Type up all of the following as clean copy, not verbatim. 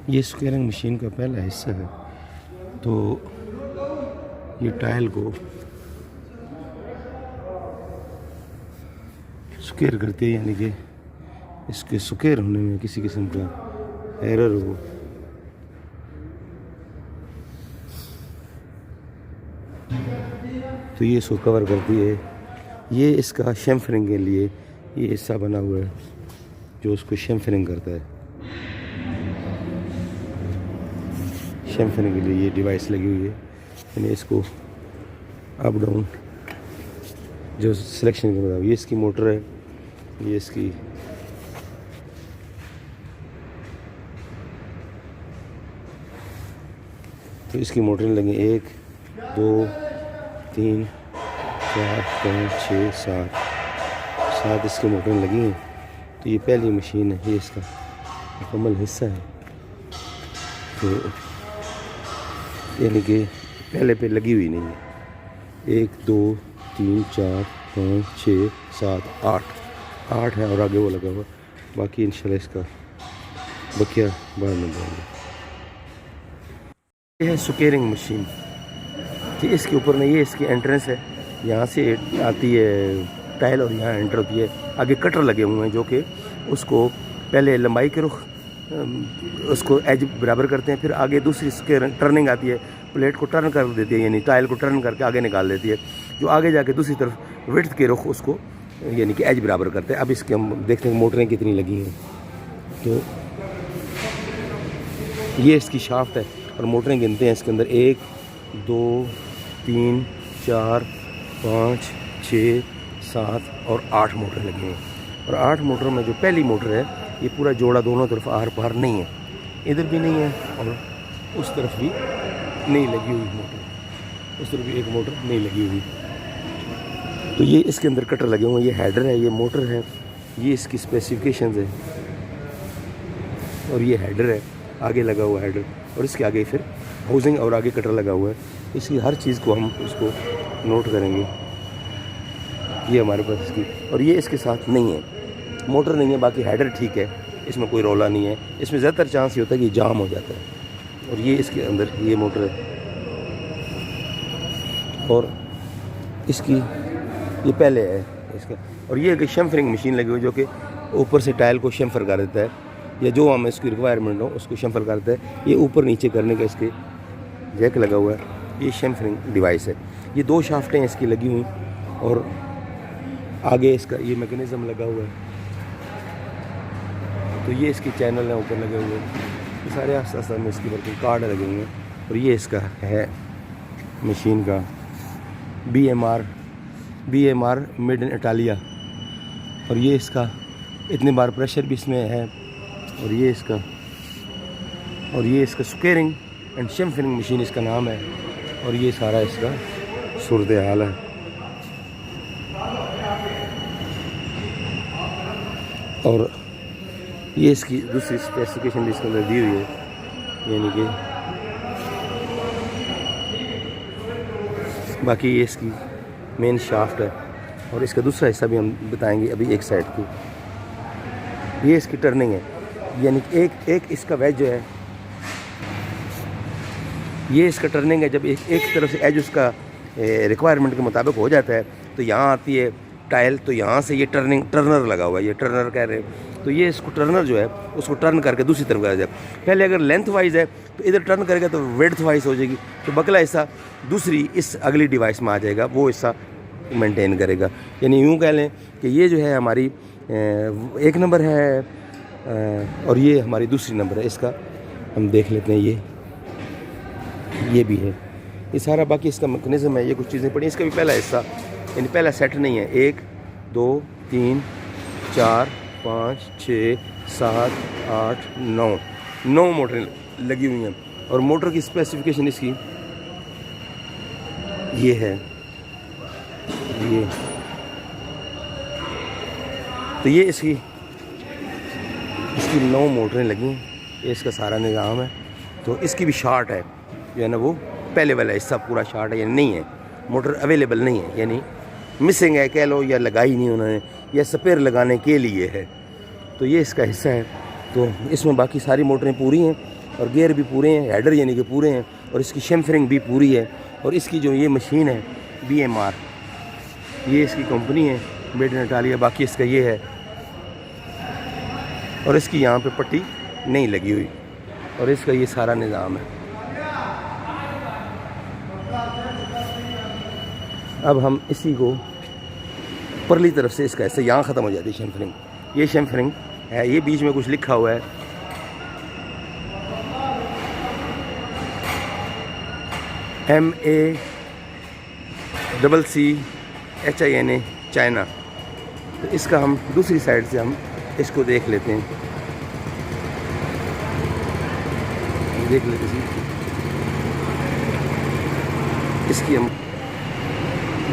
یہ سکیرنگ مشین کا پہلا حصہ ہے، تو یہ ٹائل کو سکیر کرتی ہے، یعنی کہ اس کے سکیر ہونے میں کسی قسم کا ایرر ہو تو یہ اس کو کور کرتی ہے۔ یہ اس کا شیمفرنگ کے لیے یہ حصہ بنا ہوا ہے جو اس کو شیمفرنگ کرتا ہے۔ شیمفرنگ کے لیے یہ ڈیوائس لگی ہوئی ہے، یعنی اس کو اپ ڈاؤن جو سلیکشن کے مطابق۔ یہ اس کی موٹر ہے، یہ اس کی تو اس کی موٹریں لگیں 1 2 3 4 5 6 7 اس کی موٹریں لگی ہیں۔ تو یہ پہلی مشین ہے، یہ اس کا مکمل حصہ ہے، تو یعنی کہ پہلے پہ لگی ہوئی نہیں ہے۔ 1 2 3 4 5 6 7 8 ہے، اور آگے وہ لگا ہوا، باقی انشاءاللہ اس کا بقیہ بعد میں دیں گے۔ یہ ہے سکیرنگ مشین، کہ اس کے اوپر میں یہ اس کی انٹرنس ہے، یہاں سے آتی ہے ٹائل اور یہاں انٹر ہوتی ہے۔ آگے کٹر لگے ہوئے ہیں جو کہ اس کو پہلے لمبائی کے رخ اس کو ایج برابر کرتے ہیں، پھر آگے دوسری ٹرننگ آتی ہے، پلیٹ کو ٹرن کر دیتی ہے، یعنی ٹائل کو ٹرن کر کے آگے نکال دیتی ہے، جو آگے جا کے دوسری طرف وڈتھ کے رخ اس کو یعنی کہ ایج برابر کرتے ہیں۔ اب اس کے ہم دیکھتے ہیں موٹریں کتنی لگی ہیں، تو یہ اس کی شافٹ ہے اور موٹریں گنتے ہیں اس کے اندر 1 2 3 4 5 6 7 اور 8 موٹریں لگی ہیں، اور 8 موٹروں میں جو پہلی موٹر ہے یہ پورا جوڑا دونوں طرف آر پار نہیں ہے، ادھر بھی نہیں ہے اور اس طرف بھی نہیں لگی ہوئی موٹر، اس طرف بھی ایک موٹر نہیں لگی ہوئی۔ تو یہ اس کے اندر کٹر لگے ہوئے ہیں، یہ ہیڈر ہے، یہ موٹر ہے، یہ اس کی اسپیسیفکیشنز ہے، اور یہ ہیڈر ہے، آگے لگا ہوا ہیڈر، اور اس کے آگے پھر ہاؤسنگ اور آگے کٹر لگا ہوا ہے۔ اس کی ہر چیز کو ہم اس کو نوٹ کریں گے، یہ ہمارے پاس اس کی، اور یہ اس کے ساتھ نہیں ہے، موٹر نہیں ہے، باقی ہیڈر ٹھیک ہے، اس میں کوئی رولا نہیں ہے۔ اس میں زیادہ تر چانس یہ ہوتا ہے کہ جام ہو جاتا ہے، اور یہ اس کے اندر یہ موٹر ہے، اور اس کی یہ پہلے ہے اس کا، اور یہ ایک شیمفرنگ مشین لگی ہوئی جو کہ اوپر سے ٹائل کو شیمفر کر دیتا ہے، یا جو ہمیں اس کی ریکوائرمنٹ ہو اس کو شیمفر کرتا ہے۔ یہ اوپر نیچے کرنے کا اس کے جیک لگا ہوا ہے، یہ شیمفرنگ ڈیوائس ہے۔ یہ 2 شافٹیں اس کی لگی ہوئی، اور آگے اس کا یہ میکینزم لگا ہوا ہے، تو یہ اس کی چینل ہیں اوپر لگے ہوئے ہیں، یہ سارے آس پاس میں اس کی ورکنگ کارڈ لگے ہوئے ہیں، اور یہ اس کا ہے مشین کا B M R made in Italia, اور یہ اس کا اتنے بار پریشر بھی اس میں ہے، اور یہ اس کا سکیرنگ اینڈ شیمفرنگ مشین اس کا نام ہے، اور یہ سارا اس کا صورتحال ہے۔ اور یہ اس کی دوسری اسپیسیفکیشن بھی اس کے اندر دی ہوئی ہے، یعنی کہ باقی یہ اس کی مین شافٹ ہے، اور اس کا دوسرا حصہ بھی ہم بتائیں گے ابھی ایک سائڈ کی۔ یہ اس کی ٹرننگ ہے، یعنی ایک اس کا ویج جو ہے، یہ اس کا ٹرننگ ہے، جب ایک طرف سے ایج اس کا ریکوائرمنٹ کے مطابق ہو جاتا ہے تو یہاں آتی ہے ٹائل، تو یہاں سے یہ ٹرنر لگا ہوا ہے، یہ ٹرنر کہہ رہے ہیں، تو یہ اس کو ٹرنر جو ہے اس کو ٹرن کر کے دوسری طرف آ جائے۔ پہلے اگر لینتھ وائز ہے تو ادھر ٹرن کرے گا تو ویڈتھ وائز ہو جائے گی، تو بکلا حصہ دوسری اس اگلی ڈیوائس میں آ جائے گا، وہ حصہ مینٹین کرے گا۔ یعنی یوں کہہ لیں کہ یہ جو ہے ہماری 1 نمبر ہے، اور یہ ہماری دوسری نمبر ہے۔ اس کا ہم دیکھ لیتے ہیں، یہ بھی ہے، یہ سارا باقی اس کا میکینزم ہے، یہ کچھ چیزیں پڑی۔ اس کا بھی پہلا حصہ یعنی پہلا سیٹ نہیں ہے، 1 2 3 4 5 6 7 8 9 موٹریں لگی ہوئی ہیں، اور موٹر کی اسپیسیفکیشن اس کی یہ ہے، تو یہ اس کی 9 موٹریں لگی ہیں، یہ اس کا سارا نظام ہے۔ تو اس کی بھی شارٹ ہے جو ہے نا، وہ پہلے والا حصہ پورا شارٹ ہے، یعنی نہیں ہے، موٹر اویلیبل نہیں ہے، یعنی مسنگ ہے کہہ لو، یا لگائی نہیں انہوں نے، یا سپیئر لگانے کے لیے ہے. تو یہ اس کا حصہ ہے. تو اس میں باقی ساری موٹریں پوری ہیں اور گیئر بھی پورے ہیں, ہیڈر یعنی کہ پورے ہیں, اور اس کی شیمفرنگ بھی پوری ہے. اور اس کی جو یہ مشین ہے BMR, یہ اس کی کمپنی ہے میڈ ان اٹالیا. باقی اس کا یہ ہے, اور اس کی یہاں پہ پٹی نہیں لگی ہوئی, اور اس کا یہ سارا نظام ہے. اب ہم اسی کو پرلی طرف سے اس کا ایسے یہاں ختم ہو جاتی ہے شیمفرنگ. یہ شیمفرنگ ہے, یہ بیچ میں کچھ لکھا ہوا ہے MACCHINA چائنا. تو اس کا ہم دوسری سائڈ سے ہم اس کو دیکھ لیتے ہیں. دیکھ لیتے ہیں اس کی ہم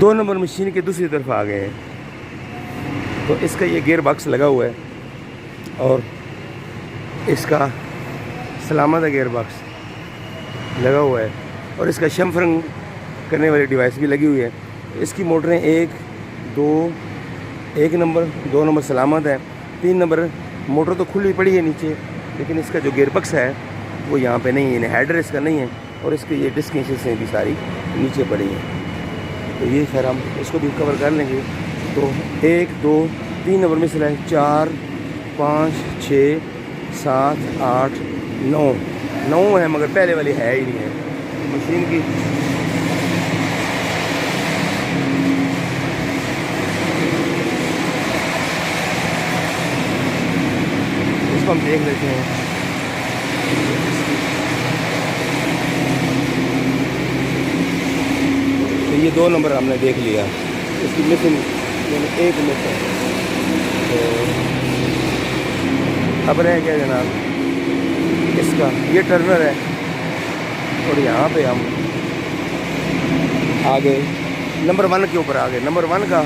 2 نمبر مشین کے دوسری طرف آ گئے ہیں. تو اس کا یہ گیئر باکس لگا ہوا ہے, اور اس کا سلامت گیئر باکس لگا ہوا ہے, اور اس کا شیمفرنگ کرنے والی ڈیوائس بھی لگی ہوئی ہے. اس کی موٹریں 1 نمبر 2 نمبر سلامت ہے, 3 نمبر موٹر تو کھلی پڑی ہے نیچے, لیکن اس کا جو گیئر باکس ہے وہ یہاں پہ نہیں ہے, یعنی ہیڈر اس کا نہیں ہے, اور اس کے یہ ڈسکنیشنیں بھی ساری نیچے پڑی ہیں. تو یہ خیر ہم اس کو بھی کور کر لیں گے. تو 1 2 3 نمبر میں سے 4 5 6 7 8 9 ہے, مگر پہلے والی ہے ہی نہیں ہے مشین کی. اس کو ہم دیکھ لیتے ہیں. تو یہ 2 نمبر ہم نے دیکھ لیا, اس کی مسنگ ایک مسنگ. تو اب رہ گیا جناب اس کا یہ ٹرنر ہے, اور یہاں پہ ہم آگے نمبر 1 کے اوپر آگے. نمبر 1 کا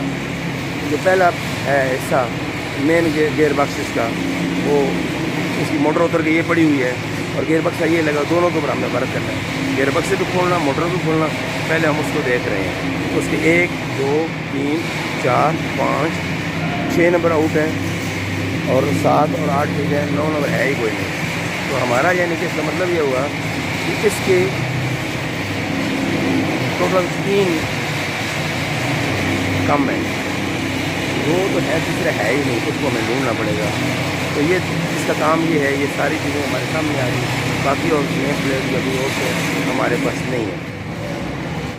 جو پہلا ہے حصہ مین گیئر باکس اس کا, وہ اس کی موٹر اتر کے یہ پڑی ہوئی ہے, اور گیئر باکس کا یہ لگا. دونوں کے اوپر ہم نے فرق کرنا ہے, گیئر باکس سے بھی کھولنا, موٹر بھی کھولنا. پہلے ہم اس کو دیکھ رہے ہیں. اس کے 1 2 3 4 5 6 نمبر آؤٹ ہے, اور 7 اور 8 ٹھیک ہے, 9 نمبر ہے ہی کوئی نہیں. تو ہمارا یعنی کہ اس کا مطلب یہ ہوا کہ اس کے ٹوٹل 3 کم ہے, 2 تو ہے, تیسرا ہے ہی نہیں, اس کو ہمیں ڈھونڈنا پڑے گا. تو یہ اس کا کام یہ ہے, یہ ساری چیزیں ہمارے سامنے آ رہی ہیں. باقی اور نیم پلیٹ یا کوئی اور ہمارے پاس نہیں ہے.